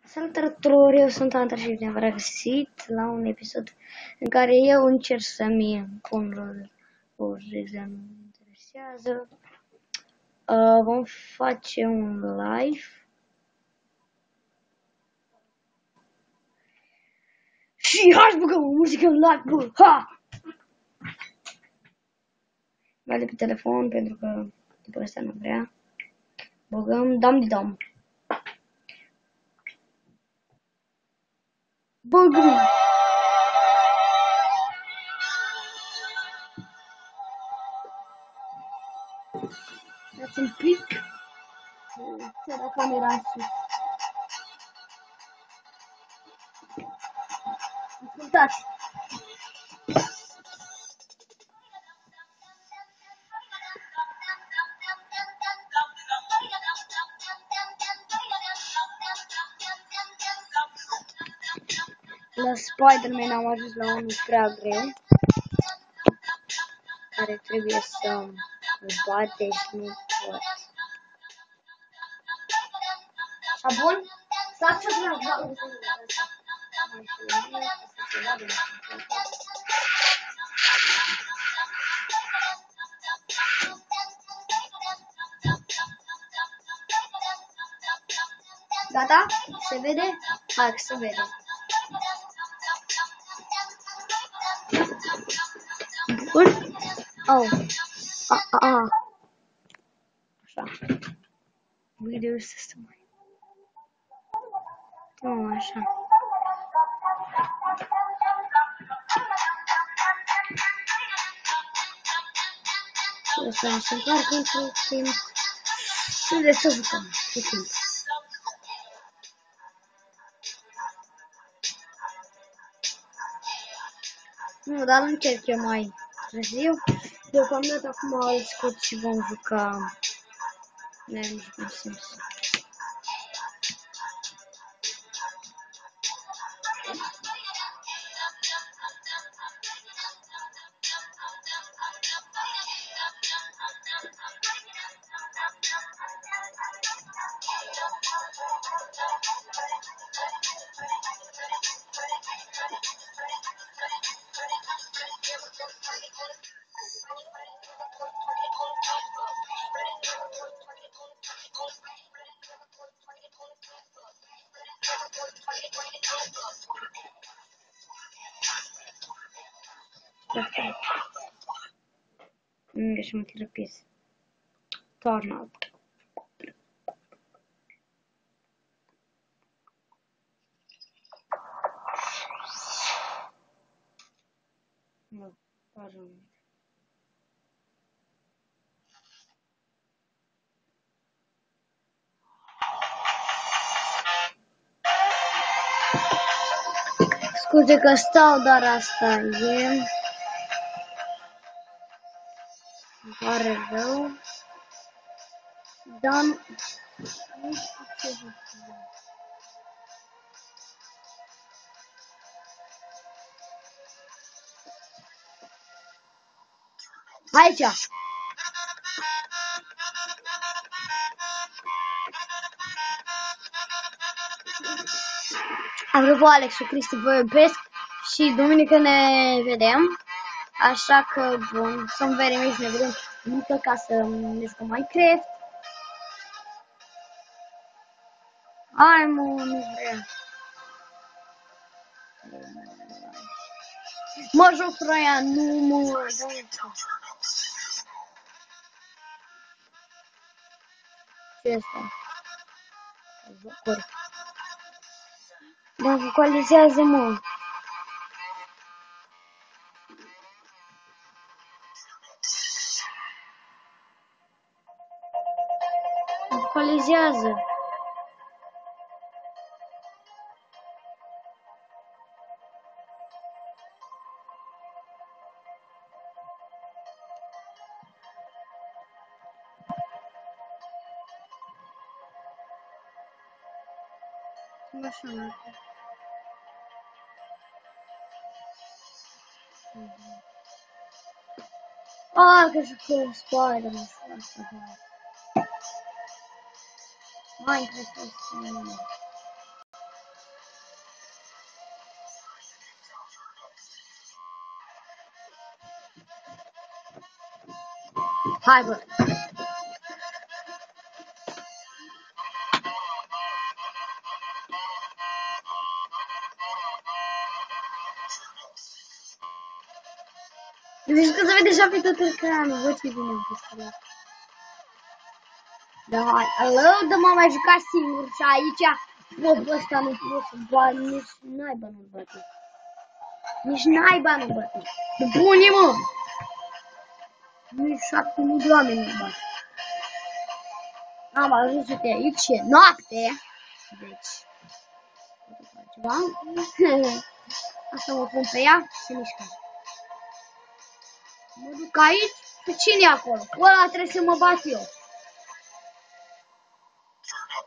Salutare tuturor, eu sunt Antar și bine v-am regăsit la un episod în care eu încerc să-mi pun rolul de nu mă interesează. Vom face un live. Și hai să băgăm o muzică în live, bă, ha! Mai de pe telefon pentru că tipul ăsta nu vrea. Băgăm dam-di-dam. Băgăm! Dați un pic. Să da camera în sus. Ascultați! La Spider-Man am ajuns la unul prea greu, care trebuie să îl bate și nu pot. A, bun? Stați să trag. Gata? Se vede? Hai că se vede. Bun? Oh. Așa. Video system. Așa. O să se încarcă într-un timp. Și de să jucăm. Cu timp. Nu, dar încerc eu mai târziu. Deocamdată acum îl scot și vom juca. Nu jucăm Sims. English therapist. Turn up. No, pardon. Scuze că stau, dar asta e. Îmi pare rău. Dar nu știu ce zic. Aici! Apropo, Alex și Cristi vă iubesc și duminică ne vedem. Așa că, bun, să-mi vedem și ne vedem duminică ca să ne jucăm Minecraft. Hai, mă, nu vrea. Mă joc Troia, nu mă, da. Ce asta? Jocuri. Dar vocalizează, mă. Vocalizează. Așa arată. Că jucăm Spider-Man și asta, da. Minecraft este... Hai, bă. Deci că se vede așa pe tot ecranul, bă, ce bine am pus ăla. Da, hai, ălău, de m-am mai jucat singur și aici, bă, ăsta nu pot să bat, nici naiba nu-l bate. Nici naiba nu bate. Bune, mă! Nici 7.000 de oameni nu bate. Am ajuns de aici, e noapte. Deci, ceva. Asta mă pun pe ea și se mișcă. Mă duc aici, pe cine e acolo? Ăla trebuie să mă bat eu.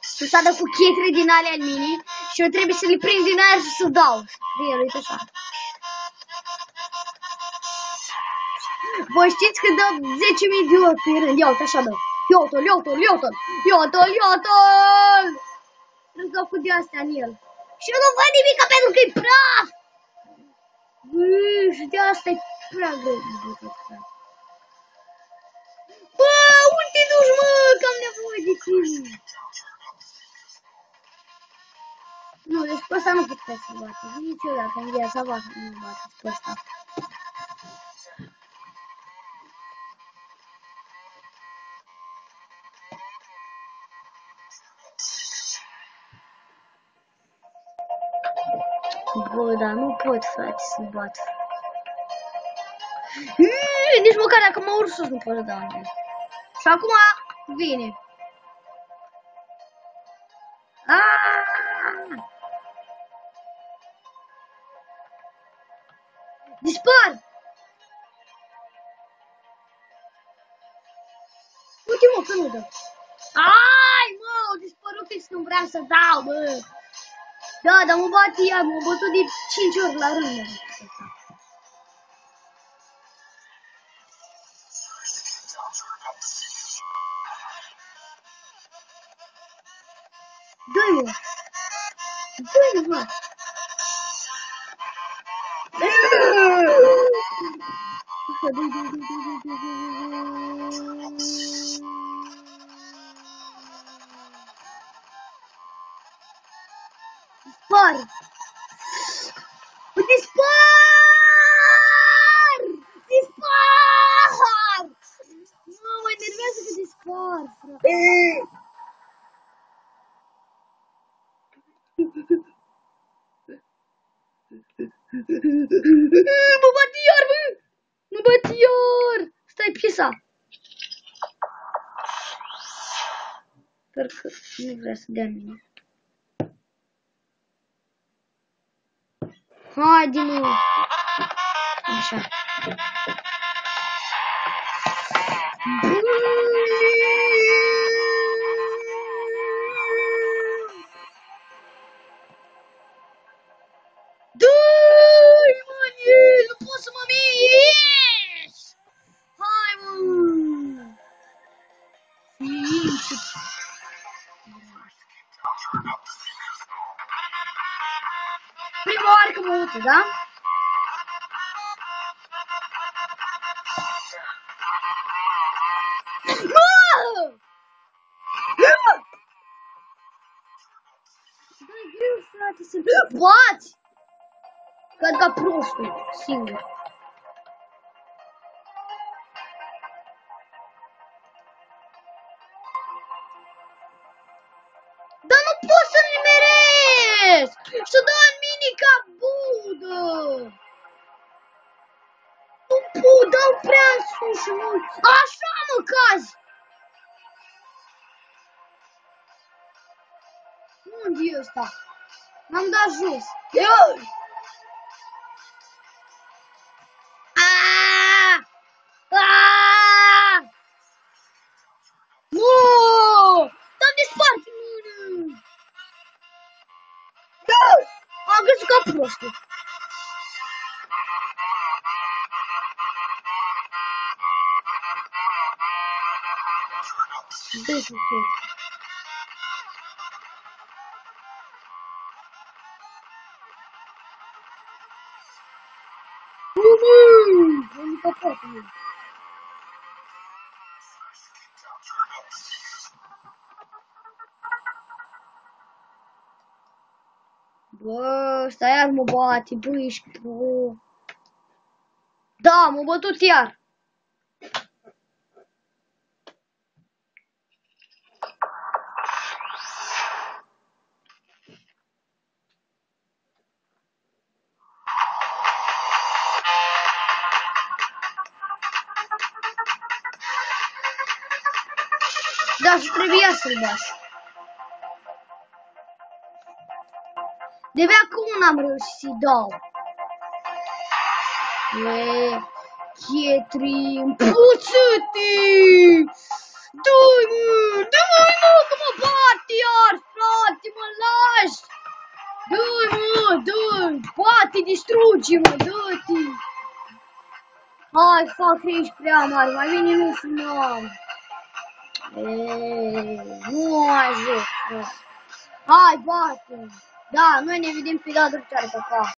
Să dă cu chetre din alea mini și eu trebuie să le prind din aer și să dau. De el, uite așa. Voi știți că dă 10.000 de ori pe rând. Ia uite, așa dă. Iotol, iotol, iotol, iotol, iotol. Îți dau cu de astea în el. Și eu nu văd nimic pentru că e praf. Și de asta e prea greu. Bă, unde te duci, mă? Că am nevoie de tine. Nu, deci pe ăsta nu puteți să-l bateți. Niciodată în viața voastră nu-l bateți pe ăsta. Bă, dar nu pot, frate, să-l bat. Nici măcar dacă mă urc sus nu pot să dau în el. Și acum vine. Dispar! Uite, mă, că nu dă. Ai, mă, au dispărut fix când vreau să dau, bă. Da, dar mă bate ea, m-a bătut de 5 ori la rând, mă. Dă-i, mă. Dă-i, mă. Dispar! Dispar! Dispar! Mă, mă enervează că dispar, frate. Mă bat iar, bă! Mă bat iar! Stai piesa! Sper că nu vrea să dea mine. Hai din nou! Așa. Dă-i, mă, nu pot să mă mișc! Hai, mă! Prima oară că mă uite, da? Dă-i greu, frate, să bați! Cad ca prostul, singur. Dar nu pot să nimeresc! Să dau în mini ca budă! Nu pot, dau prea sus și mult. Așa, mă, cazi! Unde e ăsta? M-am dat jos. Dar desparte mână! Am găsit ca prostul. Dă-i cu tot. Am ca poate. Bă, ăsta iar mă bate, bă, ești pro. Da, m-a bătut iar. Da, și trebuia să-l bași. De acum n-am reușit să-i dau. Chetrin, puță-te! Dă-i mă, că mă bate iar, frate, mă lași! Dă-i mă, dă-i, bate, distruge-mă, dă-te! Hai, fac că ești prea mare, mai bine nu filmăm. Nu mai joc. Hai, bate! Da, noi ne vedem pe data viitoare, pa, pa!